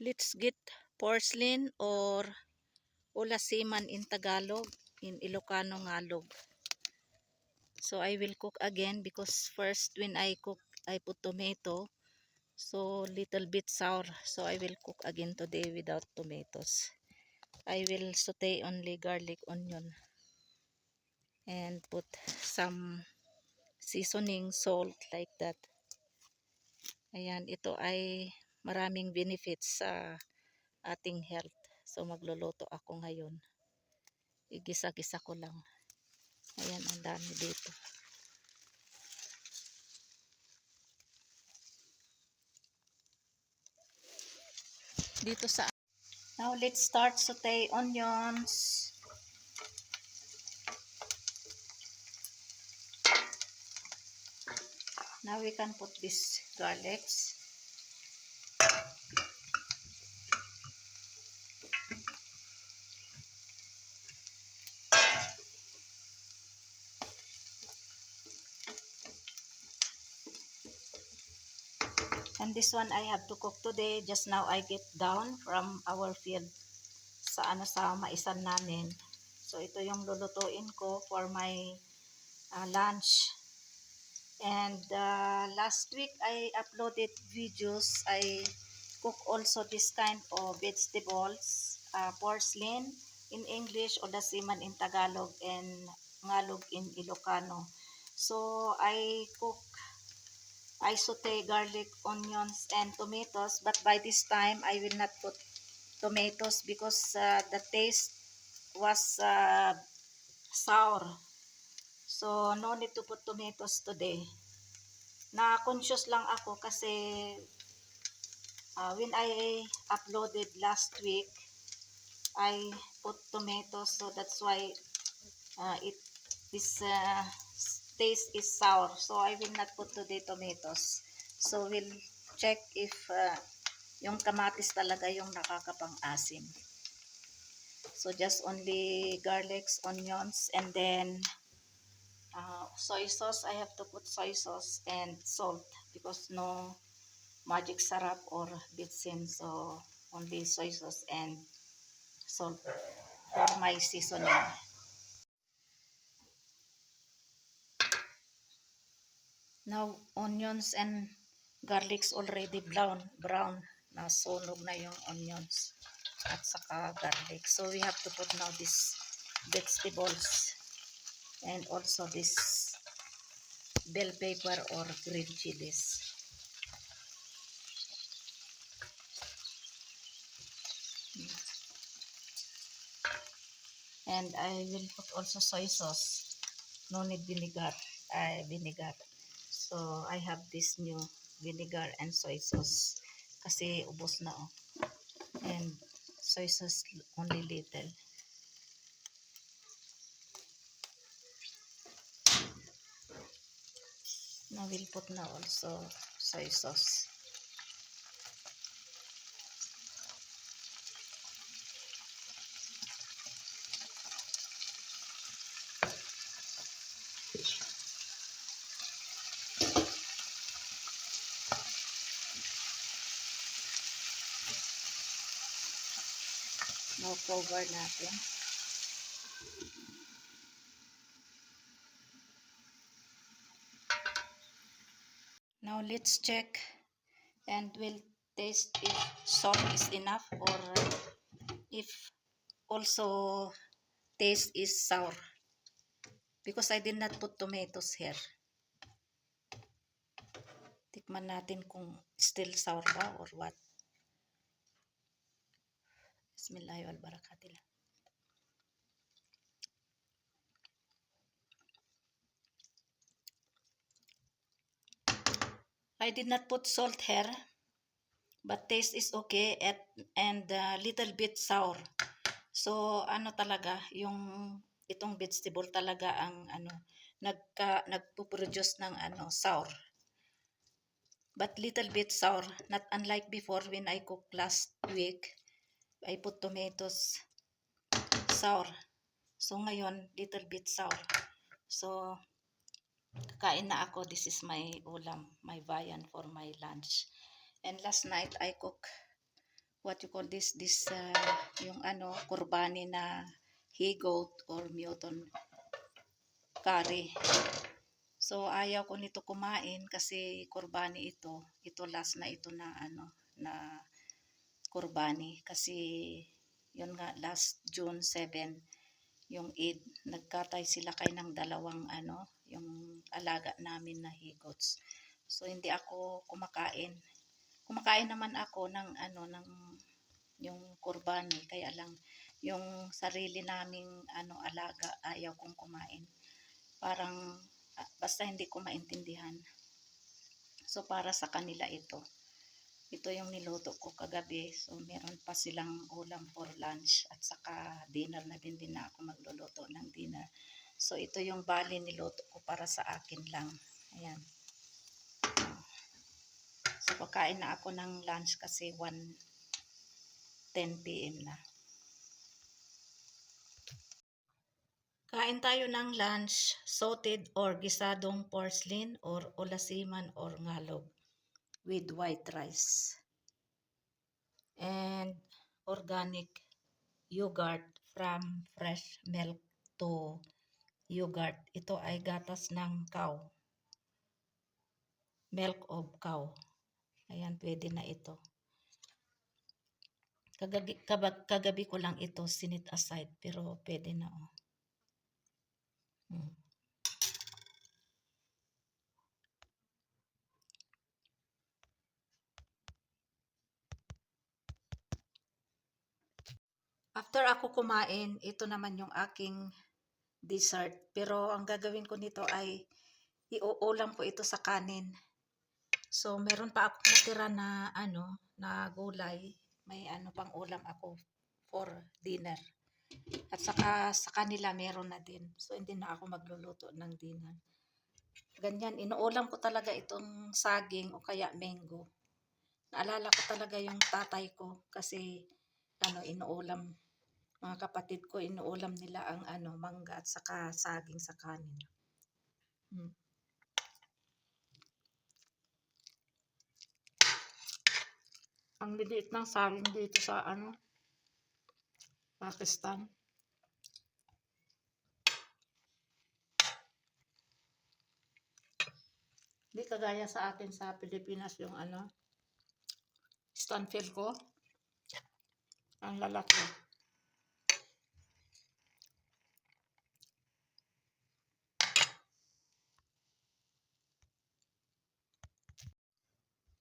Let's get porcelain or ulasiman in Tagalog, in Ilocano ngalog. So I will cook again because first when I cook, I put tomato. So little bit sour. So I will cook again today without tomatoes. I will saute only garlic, onion, and put some seasoning, salt, like that. Ayan, ito ay maraming benefits sa ating health. So magluluto ako ngayon. Igisa-gisa ko lang. Ayan, ang dami dito. Dito sa... Now let's start saute onions. Now we can put this garlics. And this one I have to cook today. Just now I get down from our field sa maisan namin. So ito yung lulutuin ko for my lunch. And last week I uploaded videos. I cook also this kind of vegetables, porcelain in English, ulasiman in Tagalog, and ngalog in Ilocano. So I saute garlic, onions, and tomatoes, but by this time I will not put tomatoes because the taste was sour. So no need to put tomatoes today. Na-conscious lang ako kasi when I uploaded last week, I put tomatoes, so that's why it is taste is sour. So I will not put today tomatoes. So we'll check if yung kamatis talaga yung nakakapang-asim. So just only garlics, onions, and then soy sauce. I have to put soy sauce and salt because no magic sarap or bitsin. So only soy sauce and salt for my seasoning. Now onions and garlics already brown. Nasunog na yung onions at saka garlic. So we have to put now these vegetables and also this bell pepper or green chilies. And I will put also soy sauce. No need vinegar. So I have this new vinegar and soy sauce kasi ubos na oh. And soy sauce only little. Now we'll put now also soy sauce. Now cover natin. Now let's check and we'll taste if salt is enough or if also taste is sour. Because I did not put tomatoes here. Tikman natin kung still sour ba or what. Bismillahirrahmanirrahim. I did not put salt here, but taste is okay and little bit sour. So ano talaga yung itong vegetable talaga ang nagpo-produce ng sour. But little bit sour, not unlike before when I cooked last week. I put tomatoes sour. So ngayon little bit sour. So kakain na ako. This is my ulam, my viand for my lunch. And last night I cook what you call this yung kurbani na he-goat or mutton curry. So ayaw ko nito kumain kasi kurbani ito. Ito last na ito na na kurbani kasi yun nga last June 7 yung Eid, nagkatay sila kay ng dalawang yung alaga namin na he-goats. So hindi ako kumakain. Kumakain naman ako ng ng yung kurbani, kaya lang yung sarili naming alaga ayaw kong kumain. Parang basta hindi ko maintindihan. So para sa kanila ito. Ito yung niluto ko kagabi. So meron pa silang ulam for lunch at saka dinner na din na ako magluluto ng dinner. So ito yung bali niluto ko para sa akin lang. Ayan. So pagkain na ako ng lunch kasi 1:10 PM na. Kain tayo ng lunch, sauteed or gisadong porcelain or ulasiman or ngalog with white rice. And organic yogurt from fresh milk to yogurt. Ito ay gatas ng cow. Milk of cow. Ayan, pwede na ito. Kagabi ko lang ito sinit aside pero pwede na oh. After ako kumain, ito naman yung aking dessert. Pero ang gagawin ko nito ay iuulam ko ito sa kanin. So meron pa ako natira na na gulay. May pang ulam ako for dinner. At saka sa kanila meron na din. So hindi na ako magluluto ng dinner. Ganyan, inuulam ko talaga itong saging o kaya mango. Naalala ko talaga yung tatay ko kasi inuulam. Mga kapatid ko, inuulam nila ang mangga at saka saging sa kanin. Ang liliit ng saging dito sa Pakistan. Hindi kagaya sa atin sa Pilipinas yung stanfield ko. Ang lalaki.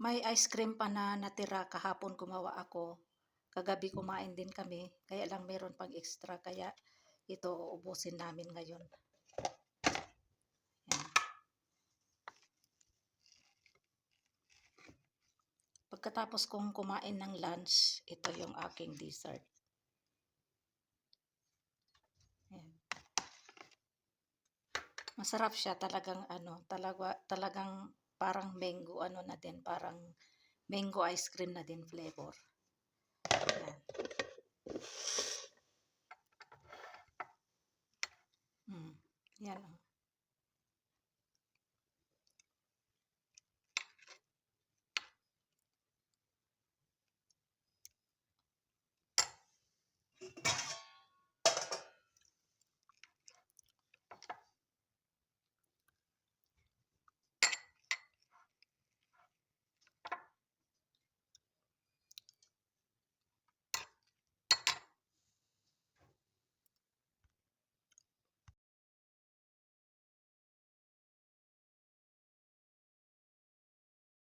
May ice cream pa na natira kahapon, gumawa ako. Kagabi kumain din kami, kaya lang meron pang extra, kaya ito uubusin namin ngayon. Yan. Pagkatapos kong kumain ng lunch, ito yung aking dessert. Yan. Masarap siya, talagang talagang parang mango na din, parang mango ice cream na din flavor. Yan. Yan.